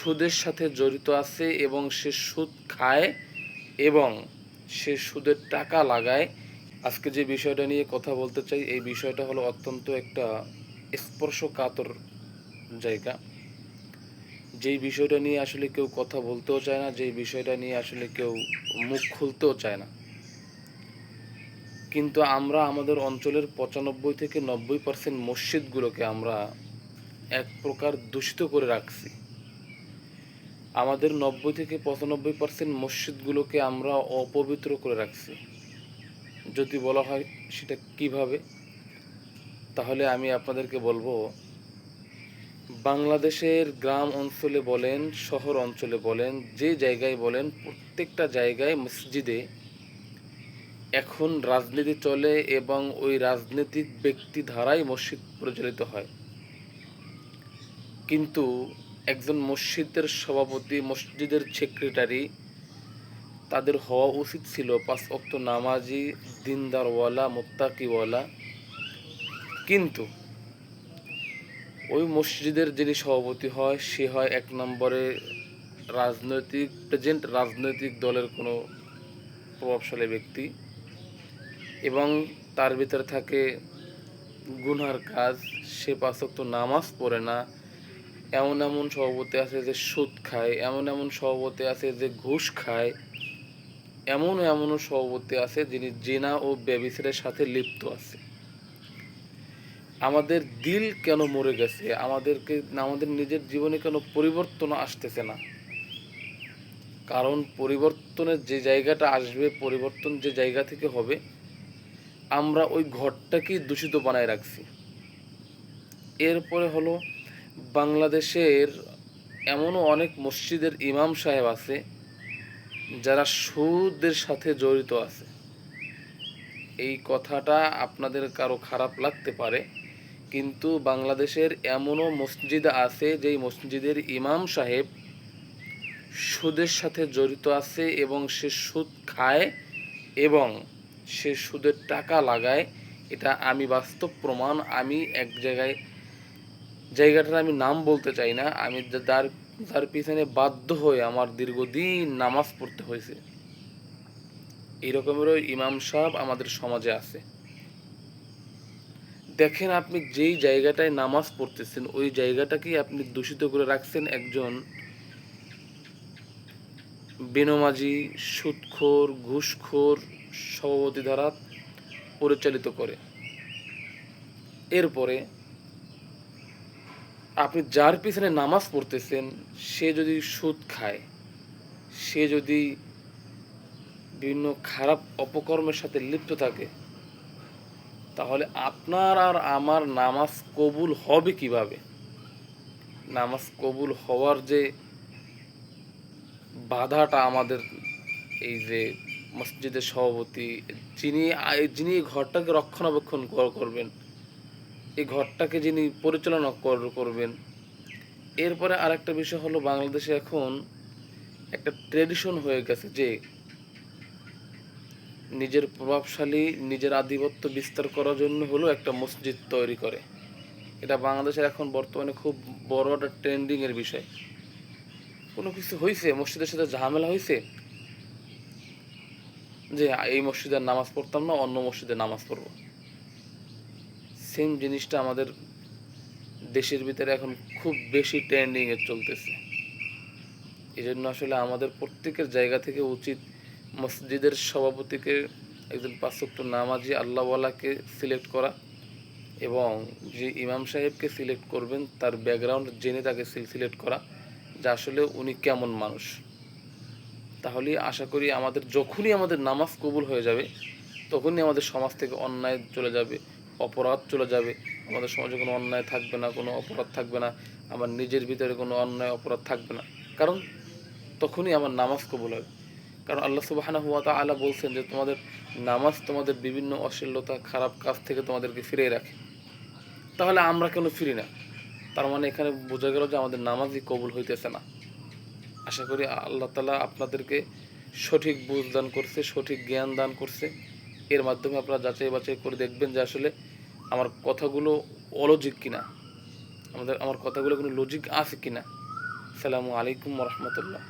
সুদের সাথে জড়িত আছে এবং সে সুদ খায় এবং সে সুদের টাকা লাগায়। আজকে যে বিষয়টা নিয়ে কথা বলতে চাই, এই বিষয়টা হলো অত্যন্ত একটা স্পর্শকাতর জায়গা। যেই বিষয়টা নিয়ে আসলে কেউ কথা বলতেও চায় না, যেই বিষয়টা নিয়ে আসলে কেউ মুখ খুলতেও চায় না। কিন্তু আমরা আমাদের অঞ্চলের 95 থেকে 90% মসজিদগুলোকে আমরা এক প্রকার দূষিত করে রাখছি। আমাদের 90 থেকে 95% মসজিদগুলোকে আমরা অপবিত্র করে রাখছি। যদি বলা হয় সেটা কিভাবে, তাহলে আমি আপনাদেরকে বলবো, বাংলাদেশের গ্রাম অঞ্চলে বলেন, শহর অঞ্চলে বলেন, যে জায়গায় বলেন, প্রত্যেকটা জায়গায় মসজিদে এখন রাজনীতি চলে এবং ওই রাজনৈতিক ব্যক্তি ধারাই মসজিদ পরিচালিত হয়। কিন্তু একজন মসজিদের সভাপতি, মসজিদের সেক্রেটারি, তাদের হওয়া উচিত ছিল 5 ওয়াক্ত নামাজি, দিনদারওয়ালা, মুত্তাকিওয়ালা। কিন্তু ওই মসজিদের যিনি সভাপতি হয়, সে হয় 1 নম্বরে রাজনৈতিক দলের কোনো প্রভাবশালী ব্যক্তি এবং তার ভিতরে থাকে গুনহার কাজ। সে 5 ওয়াক্ত নামাজ পড়ে না। এমন এমন সভাপতি আছে যে সুদ খায়, এমন এমন সভাপতি আছে যে ঘুষ খায়, এমনও সভাপতি আছে যিনি জিনা ও ব্যভিচারের সাথে লিপ্ত আছে। আমাদের দিল কেন মরে গেছে? আমাদের নিজের জীবনে কেন পরিবর্তন আসতেছে না? কারণ পরিবর্তনের যে জায়গাটা আসবে, পরিবর্তন যে জায়গা থেকে হবে, আমরা ওই ঘরটাকেই দূষিত বানায় রাখছি। এরপরে হলো, বাংলাদেশের এমনও অনেক মসজিদের ইমাম সাহেব আছে যারা সুদের সাথে জড়িত আছে। এই কথাটা আপনাদের কারো খারাপ লাগতে পারে, কিন্তু বাংলাদেশের এমনও মসজিদ আছে যেই মসজিদের ইমাম সাহেব সুদের সাথে জড়িত আছে এবং সে সুদ খায় এবং সে সুদের টাকা লাগায়। এটা আমি বাস্তব প্রমাণ। আমি এক জায়গাটার আমি নাম বলতে চাই না, আমি যার পিছনে বাধ্য হয়ে আমার দীর্ঘদিন নামাজ পড়তে হয়েছে। এই রকমেরও ইমাম সাহেব আমাদের সমাজে আছে। দেখেন, আপনি যেই জায়গাটায় নামাজ পড়তেছেন ওই জায়গাটাকেই আপনি দূষিত করে রাখছেন একজন বেনমাজি, সুদখোর, ঘুষখোর সভাপতি দ্বারা পরিচালিত করে। এরপরে আপনি যার পিছনে নামাজ পড়তেছেন সে যদি সুদ খায়, সে যদি বিভিন্ন খারাপ অপকর্মের সাথে লিপ্ত থাকে, তাহলে আপনার আর আমার নামাজ কবুল হবে কিভাবে? নামাজ কবুল হওয়ার যে বাধাটা আমাদের, এই যে মসজিদের সভাপতি, যিনি ঘরটাকে রক্ষণাবেক্ষণ করবেন, এই ঘরটাকে যিনি পরিচালনা করবেন। এরপরে আরেকটা বিষয় হলো, বাংলাদেশে এখন একটা ট্রেডিশন হয়ে গেছে যে নিজের প্রভাবশালী, নিজের আধিপত্য বিস্তার করার জন্য হলো একটা মসজিদ তৈরি করে। এটা বাংলাদেশের এখন বর্তমানে খুব বড় একটা ট্রেন্ডিংয়ের বিষয়। কোনো কিছু হয়েছে, মসজিদের সাথে ঝামেলা হয়েছে, যে এই মসজিদের নামাজ পড়তাম না, অন্য মসজিদে নামাজ পড়ব। সেম জিনিসটা আমাদের দেশের ভিতরে এখন খুব বেশি ট্রেন্ডিংয়ে চলতেছে। এই জন্য আসলে আমাদের প্রত্যেকের জায়গা থেকে উচিত মসজিদের সভাপতিকে একজন 5 ওয়াক্ত নামাজি আল্লাহওয়ালাকে সিলেক্ট করা এবং যে ইমাম সাহেবকে সিলেক্ট করবেন তার ব্যাকগ্রাউন্ড জেনে তাকে সিলেক্ট করা, যে আসলে উনি কেমন মানুষ। তাহলেই আশা করি যখনই আমাদের নামাজ কবুল হয়ে যাবে, তখনই আমাদের সমাজ থেকে অন্যায় চলে যাবে, অপরাধ চলে যাবে। আমাদের সমাজে কোনো অন্যায় থাকবে না, কোনো অপরাধ থাকবে না, আমার নিজের ভিতরে কোনো অন্যায় অপরাধ থাকবে না। কারণ তখনই আমার নামাজ কবুল হবে। কারণ আল্লাহ সুবহানাহু ওয়া তাআলা বলছেন যে তোমাদের নামাজ তোমাদের বিভিন্ন অশ্লীলতা, খারাপ কাজ থেকে তোমাদেরকে ফিরিয়ে রাখে। তাহলে আমরা কেন ফিরি না? তার মানে এখানে বোঝা গেল যে আমাদের নামাজই কবুল হইতেছে না। আশা করি আল্লাহ তাআলা আপনাদেরকে সঠিক বুঝ দান করছে, সঠিক জ্ঞান দান করছে। এর মাধ্যমে আপনারা যাচাই বাছাই করে দেখবেন যে আসলে আমার কথাগুলো অলজিক কিনা, আমার কথাগুলো কোনো লজিক আছে কিনা। আসসালামু আলাইকুম রহমতুল্লাহ।